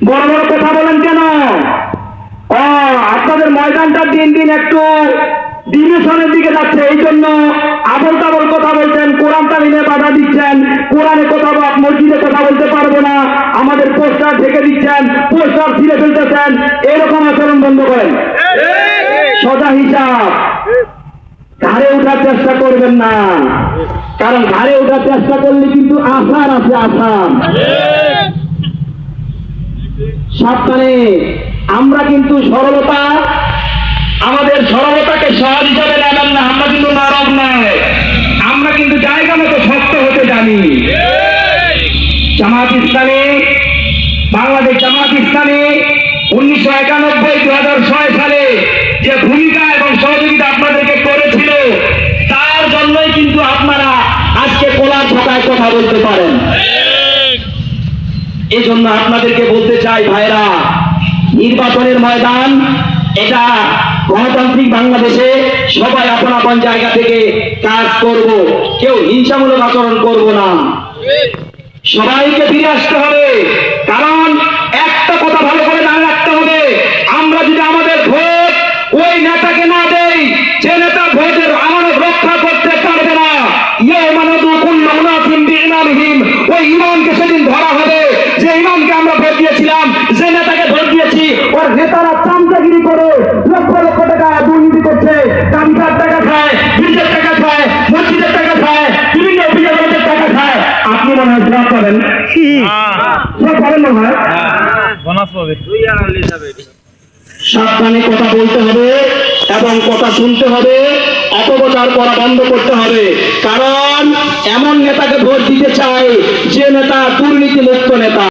বড় বড় কথা বলেন কেন? আপনাদের ময়দানটা দিন দিন একটু ডিভিশনের দিকে যাচ্ছে, এই জন্য আবল তাবল কথা বলছেন, কোরআন তালিমে বাধা দিচ্ছেন, কোরআনে কথা মসজিদে কথা বলতে পারবো না, আমাদের পোস্টার ঢেকে দিচ্ছেন, পোস্টার ছিঁড়ে ফেলতেছেন। এরকম আচরণ বন্ধ করেন। সোজা হিসাব, ঘাড়ে ওঠার চেষ্টা করবেন না, কারণ ঘাড়ে ওঠার চেষ্টা করলে কিন্তু আসার আছে, আসার। সাবধানে, আমরা কিন্তু সরলতা, আমাদের সরলতাকে সহজ হিসাবে নেবেন না। আমরা কিন্তু নরম নয়, আমরা কিন্তু জায়গা মতো শক্ত হতে জানি। জামাত ইসলামী, বাংলাদেশ জামাত ইসলামী 1991-2006 সালে যে ভূমিকা এবং সহযোগিতা আপনাদেরকে করেছিল, তার জন্যই কিন্তু আপনারা আজকে কোলার ঢাকায় কথা বলতে পারেন। এই জন্য আপনাদেরকে বলতে চাই ভাইরা, নির্বাচনের ময়দান এটা গণতান্ত্রিক বাংলাদেশে সবাই আপন আপন জায়গা থেকে কাজ করব, কেউ হিংসামূলক আচরণ করব না, সবাইকে ফিরে আসতে হবে। কারণ একটা কথা ভালো করে মনে রাখতে হবে, আমরা যদি আমাদের ভোট ওই নেতাকে না দেই, যে নেতা ভোটের আমানত রক্ষা করতে পারবে না, ওই ইমামকে সেদিন ধরা হবে। যে ইমামকে আমরা ভোট দিয়েছিলাম, যে নেতাকে ভোট দিয়েছি, ওর নেতারা চামচাগিরি করে লক্ষ লক্ষ টাকা দুর্নীতি করছে, কামিকার টাকা খায়, ব্রিজের টাকা খায়, মসজিদের টাকা খায়, বিভিন্ন অভিযোগের টাকা খায়। আপনি মনে হয় সব করেন, সব করেন না ভাই? সাবধানে কথা বলতে হবে এবং কথা শুনতে হবে, অপপ্রচার করা বন্ধ করতে হবে। কারণ এমন নেতাকে ভোট দিতে চাই যে নেতা দুর্নীতি মুক্ত নেতা।